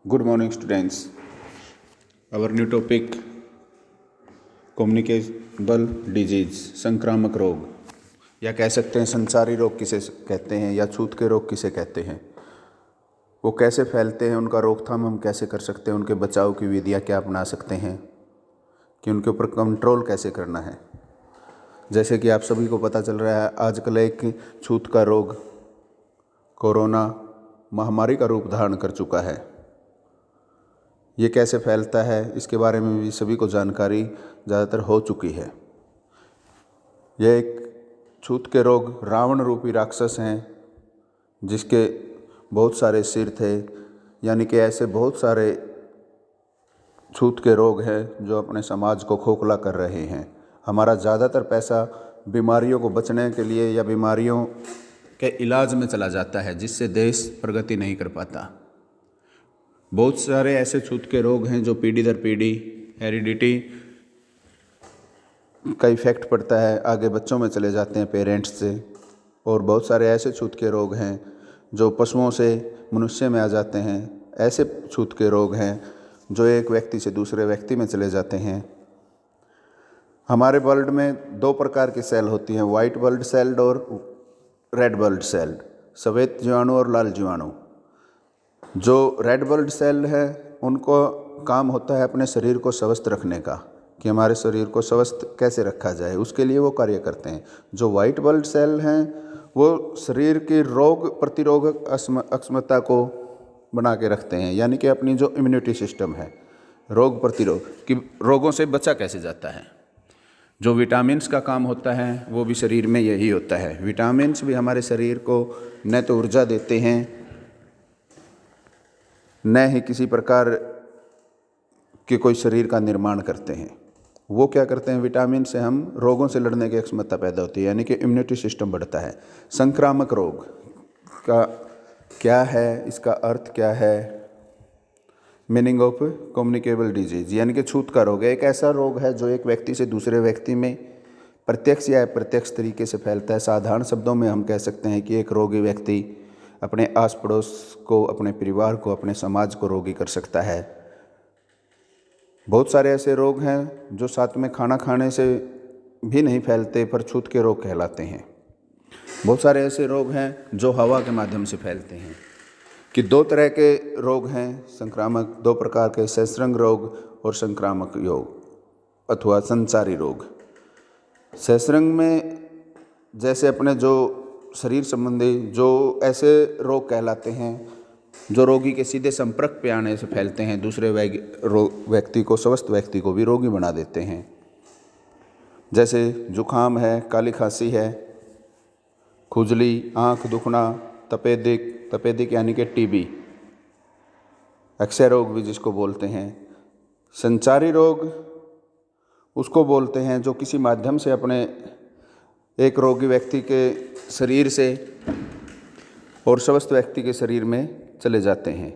Good morning, students. Our new topic communicable disease, संक्रामक रोग, या कह सकते हैं संचारी रोग किसे कहते हैं या छूत के रोग किसे कहते हैं, वो कैसे फैलते हैं, उनका रोकथाम हम कैसे कर सकते हैं, उनके बचाव की विधियाँ क्या अपना सकते हैं, कि उनके ऊपर कंट्रोल कैसे करना है। जैसे कि आप सभी को पता चल रहा है, आजकल एक छूत का रोग कोरोना महामारी का रूप धारण कर चुका है। ये कैसे फैलता है, इसके बारे में भी सभी को जानकारी ज़्यादातर हो चुकी है। यह एक छूत के रोग रावण रूपी राक्षस हैं, जिसके बहुत सारे सिर थे, यानी कि ऐसे बहुत सारे छूत के रोग हैं जो अपने समाज को खोखला कर रहे हैं। हमारा ज़्यादातर पैसा बीमारियों को बचने के लिए या बीमारियों के इलाज में चला जाता है, जिससे देश प्रगति नहीं कर पाता। बहुत सारे ऐसे छूत के रोग हैं जो पीढ़ी दर पीढ़ी हेरिडिटी का इफ़ेक्ट पड़ता है, आगे बच्चों में चले जाते हैं पेरेंट्स से। और बहुत सारे ऐसे छूत के रोग हैं जो पशुओं से मनुष्य में आ जाते हैं। ऐसे छूत के रोग हैं जो एक व्यक्ति से दूसरे व्यक्ति में चले जाते हैं। हमारे ब्लड में दो प्रकार की सेल होती हैं, वाइट ब्लड सेल और रेड ब्लड सेल, सफ़ेद जीवाणु और लाल जीवाणु। जो रेड ब्लड सेल है उनको काम होता है अपने शरीर को स्वस्थ रखने का, कि हमारे शरीर को स्वस्थ कैसे रखा जाए, उसके लिए वो कार्य करते हैं। जो वाइट ब्लड सेल हैं वो शरीर की रोग प्रतिरोधक अक्षमता को बना के रखते हैं, यानी कि अपनी जो इम्यूनिटी सिस्टम है, रोग प्रतिरोध कि रोगों से बचा कैसे जाता है। जो विटामिन्स का काम होता है वो भी शरीर में यही होता है। विटामिन्स भी हमारे शरीर को न तो ऊर्जा देते हैं, न ही किसी प्रकार के कोई शरीर का निर्माण करते हैं। वो क्या करते हैं, विटामिन से हम रोगों से लड़ने की क्षमता पैदा होती है, यानी कि इम्यूनिटी सिस्टम बढ़ता है। संक्रामक रोग का क्या है, इसका अर्थ क्या है? मीनिंग ऑफ कम्युनिकेबल डिजीज, यानी कि छूत का रोग एक ऐसा रोग है जो एक व्यक्ति से दूसरे व्यक्ति में प्रत्यक्ष या अप्रत्यक्ष तरीके से फैलता है। साधारण शब्दों में हम कह सकते हैं कि एक रोगी व्यक्ति अपने आस पड़ोस को, अपने परिवार को, अपने समाज को रोगी कर सकता है। बहुत सारे ऐसे रोग हैं जो साथ में खाना खाने से भी नहीं फैलते पर छूत के रोग कहलाते हैं। बहुत सारे ऐसे रोग हैं जो हवा के माध्यम से फैलते हैं। कि दो तरह के रोग हैं संक्रामक, दो प्रकार के, सहस्रंग रोग और संक्रामक रोग अथवा संचारी रोग। सहस्रंग में जैसे अपने जो शरीर संबंधी जो ऐसे रोग कहलाते हैं जो रोगी के सीधे संपर्क पे आने से फैलते हैं, दूसरे व्यक्ति को, स्वस्थ व्यक्ति को भी रोगी बना देते हैं। जैसे जुखाम है, काली खांसी है, खुजली, आँख दुखना, तपेदिक यानी कि टीबी, अक्षय रोग भी जिसको बोलते हैं। संचारी रोग उसको बोलते हैं जो किसी माध्यम से अपने एक रोगी व्यक्ति के शरीर से और स्वस्थ व्यक्ति के शरीर में चले जाते हैं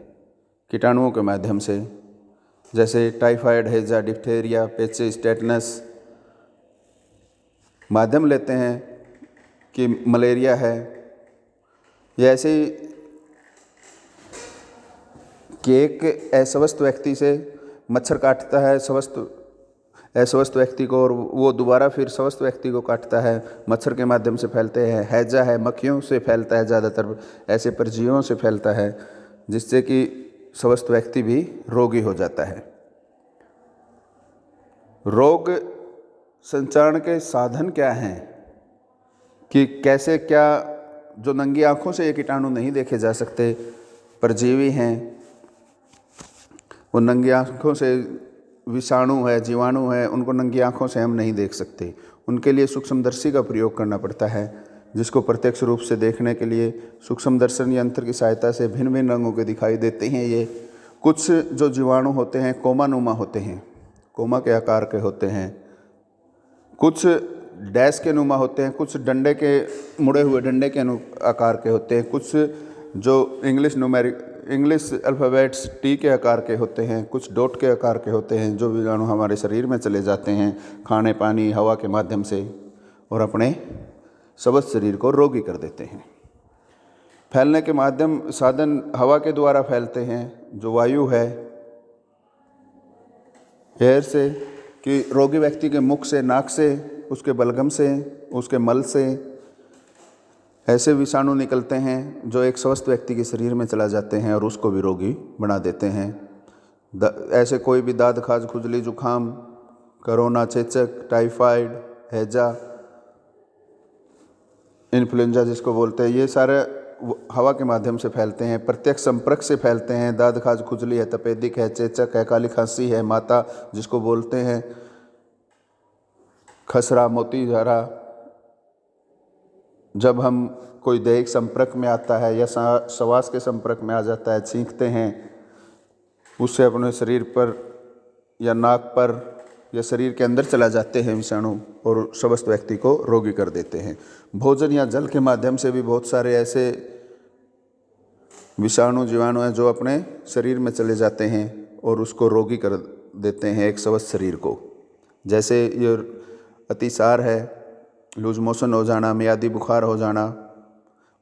कीटाणुओं के माध्यम से। जैसे टाइफाइड, हैजा, डिप्थेरिया, पेचिस, टेटनस। माध्यम लेते हैं कि मलेरिया है। ये ऐसे कि एक अस्वस्थ व्यक्ति से मच्छर काटता है अस्वस्थ व्यक्ति को, और वो दोबारा फिर स्वस्थ व्यक्ति को काटता है, मच्छर के माध्यम से फैलते हैं। हैजा है, मक्खियों से फैलता है, ज़्यादातर ऐसे परजीवियों से फैलता है, जिससे कि स्वस्थ व्यक्ति भी रोगी हो जाता है। रोग संचारण के साधन क्या हैं, कि कैसे, क्या जो नंगी आँखों से ये कीटाणु नहीं देखे जा सकते, परजीवी हैं, वो नंगी आँखों से विषाणु है, जीवाणु है, उनको नंगी आँखों से हम नहीं देख सकते। उनके लिए सूक्ष्मदर्शी का प्रयोग करना पड़ता है, जिसको प्रत्यक्ष रूप से देखने के लिए सूक्ष्मदर्शन यंत्र की सहायता से भिन्न भिन्न रंगों के दिखाई देते हैं। ये कुछ जो जीवाणु होते हैं कोमानुमा होते हैं, कोमा के आकार के होते हैं, कुछ डैश के नुमा होते हैं, कुछ डंडे के, मुड़े हुए डंडे के आकार के होते हैं, कुछ जो इंग्लिश अल्फ़ाबेट्स टी के आकार के होते हैं, कुछ डॉट के आकार के होते हैं, जो विषाणु हमारे शरीर में चले जाते हैं खाने, पानी, हवा के माध्यम से और अपने स्वस्थ शरीर को रोगी कर देते हैं। फैलने के माध्यम साधन हवा के द्वारा फैलते हैं, जो वायु है, एयर से, कि रोगी व्यक्ति के मुख से, नाक से, उसके बलगम से, उसके मल से ऐसे विषाणु निकलते हैं जो एक स्वस्थ व्यक्ति के शरीर में चला जाते हैं और उसको भी रोगी बना देते हैं। ऐसे कोई भी दाद, खाज, खुजली, जुखाम, कोरोना, चेचक, टाइफाइड, हैजा, इन्फ्लुएंजा जिसको बोलते हैं, ये सारे हवा के माध्यम से फैलते हैं, प्रत्यक्ष संपर्क से फैलते हैं। दाद, खाज, खुजली है, तपेदिक है, चेचक है, काली खांसी है, माता जिसको बोलते हैं, खसरा, मोती झारा, जब हम कोई दैहिक संपर्क में आता है या श्वास के संपर्क में आ जाता है, छींकते हैं, उससे अपने शरीर पर या नाक पर या शरीर के अंदर चला जाते हैं विषाणु और स्वस्थ व्यक्ति को रोगी कर देते हैं। भोजन या जल के माध्यम से भी बहुत सारे ऐसे विषाणु, जीवाणु हैं जो अपने शरीर में चले जाते हैं और उसको रोगी कर देते हैं एक स्वस्थ शरीर को। जैसे ये अतिसार है, लूज मोशन हो जाना, मियादी बुखार हो जाना,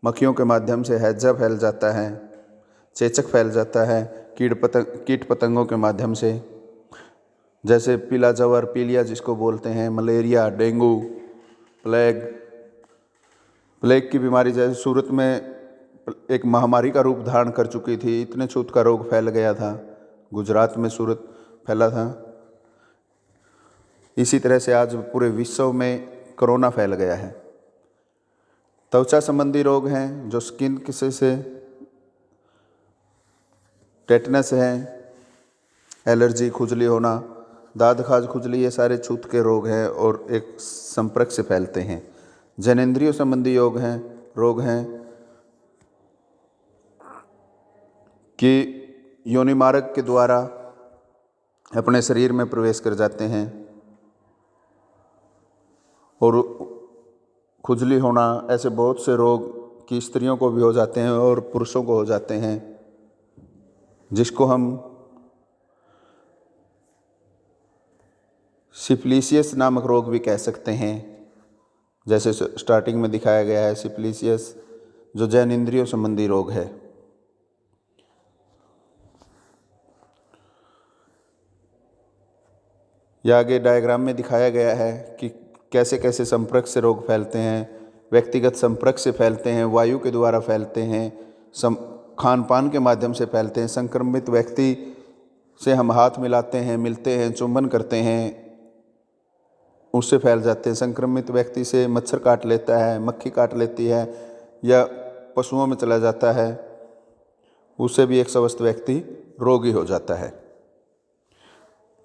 मक्खियों के माध्यम से हैजा फैल जाता है, चेचक फैल जाता है, कीट पतंगों के माध्यम से, जैसे पीला जवर, पीलिया जिसको बोलते हैं, मलेरिया, डेंगू, प्लेग की बीमारी जैसे सूरत में एक महामारी का रूप धारण कर चुकी थी, इतने छूत का रोग फैल गया था, गुजरात में सूरत फैला था। इसी तरह से आज पूरे विश्व में कोरोना फैल गया है। त्वचा संबंधी रोग हैं जो स्किन किसी से, टेटनस है, एलर्जी, खुजली होना, दाद, खाज, खुजली, ये सारे छूत के रोग हैं और एक संपर्क से फैलते हैं। जनेंद्रियों संबंधी रोग हैं कि योनि मार्ग के द्वारा अपने शरीर में प्रवेश कर जाते हैं और खुजली होना, ऐसे बहुत से रोग कि स्त्रियों को भी हो जाते हैं और पुरुषों को हो जाते हैं, जिसको हम सिफिलिसियस नामक रोग भी कह सकते हैं। जैसे स्टार्टिंग में दिखाया गया है, सिफिलिसियस जो जैनेंद्रियों संबंधी रोग है। यह आगे डायग्राम में दिखाया गया है कि कैसे कैसे संपर्क से रोग फैलते हैं। व्यक्तिगत संपर्क से फैलते हैं, वायु के द्वारा फैलते हैं, खान पान के माध्यम से फैलते हैं। संक्रमित व्यक्ति से हम हाथ मिलाते हैं, मिलते हैं, चुंबन करते हैं, उससे फैल जाते हैं। संक्रमित व्यक्ति से मच्छर काट लेता है, मक्खी काट लेती है या पशुओं में चला जाता है, उससे भी एक स्वस्थ व्यक्ति रोगी हो जाता है।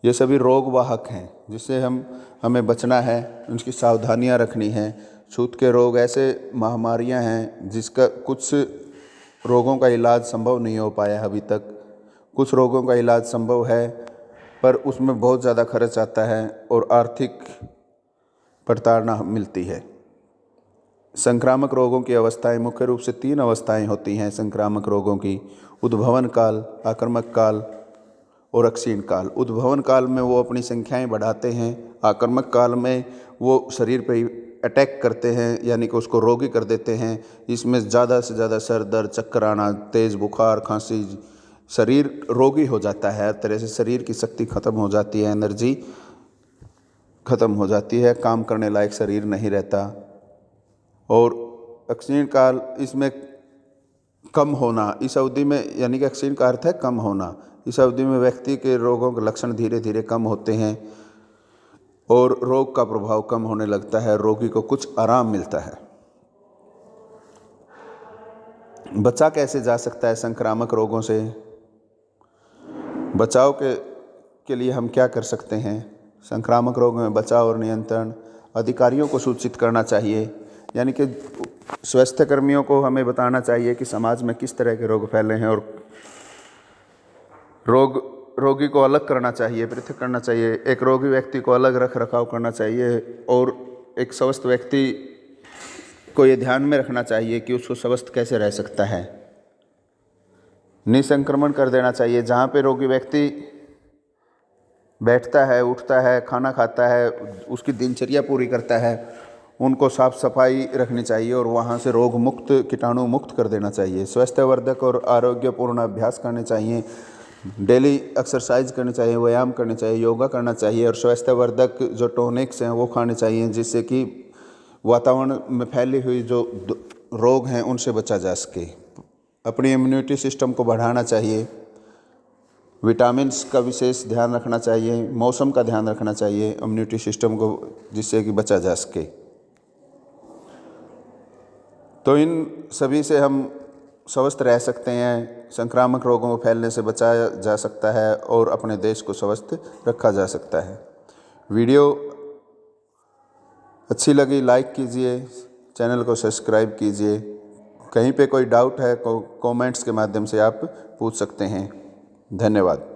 ये सभी रोग वाहक हैं जिससे हमें बचना है, उनकी सावधानियां रखनी हैं। छूत के रोग ऐसे महामारियां हैं जिसका कुछ रोगों का इलाज संभव नहीं हो पाया अभी तक। कुछ रोगों का इलाज संभव है पर उसमें बहुत ज़्यादा खर्च आता है और आर्थिक प्रताड़ना मिलती है। संक्रामक रोगों की अवस्थाएं मुख्य रूप से 3 अवस्थाएं होती हैं संक्रामक रोगों की: उद्भवन काल, आक्रमक काल और अक्षीण काल। उद्भवन काल में वो अपनी संख्याएं बढ़ाते हैं, आक्रमक काल में वो शरीर पर अटैक करते हैं यानी कि उसको रोगी कर देते हैं। इसमें ज़्यादा से ज़्यादा सर दर्द, चक्कर आना, तेज़ बुखार, खांसी, शरीर रोगी हो जाता है। हर तरह से शरीर की शक्ति खत्म हो जाती है, एनर्जी खत्म हो जाती है, काम करने लायक शरीर नहीं रहता। और अक्षीण काल, इसमें कम होना, इस अवधि में, यानी कि अक्षीण का अर्थ है कम होना। इस अवधि में व्यक्ति के रोगों के लक्षण धीरे धीरे कम होते हैं और रोग का प्रभाव कम होने लगता है, रोगी को कुछ आराम मिलता है। बचा कैसे जा सकता है संक्रामक रोगों से? बचाव के लिए हम क्या कर सकते हैं? संक्रामक रोगों में बचाव और नियंत्रण अधिकारियों को सूचित करना चाहिए, यानी कि स्वास्थ्य कर्मियों को हमें बताना चाहिए कि समाज में किस तरह के रोग फैले हैं और रोगी को अलग करना चाहिए, पृथक करना चाहिए। एक रोगी व्यक्ति को अलग रख रखाव करना चाहिए और एक स्वस्थ व्यक्ति को ये ध्यान में रखना चाहिए कि उसको स्वस्थ कैसे रह सकता है। निसंक्रमण कर देना चाहिए। जहाँ पे रोगी व्यक्ति बैठता है, उठता है, खाना खाता है, उसकी दिनचर्या पूरी करता है, उनको साफ सफाई रखनी चाहिए और वहाँ से रोग मुक्त, कीटाणु मुक्त कर देना चाहिए। स्वास्थ्यवर्धक और आरोग्यपूर्ण अभ्यास करने चाहिए, डेली एक्सरसाइज करनी चाहिए, व्यायाम करनी चाहिए, योगा करना चाहिए और स्वास्थ्यवर्धक जो टॉनिक्स हैं वो खाने चाहिए, जिससे कि वातावरण में फैली हुई जो रोग हैं उनसे बचा जा सके। अपनी इम्यूनिटी सिस्टम को बढ़ाना चाहिए, विटामिन्स का विशेष ध्यान रखना चाहिए, मौसम का ध्यान रखना चाहिए इम्यूनिटी सिस्टम को, जिससे कि बचा जा सके। तो इन सभी से हम स्वस्थ रह सकते हैं, संक्रामक रोगों को फैलने से बचाया जा सकता है और अपने देश को स्वस्थ रखा जा सकता है। वीडियो अच्छी लगी लाइक कीजिए, चैनल को सब्सक्राइब कीजिए। कहीं पे कोई डाउट है कमेंट्स के माध्यम से आप पूछ सकते हैं। धन्यवाद।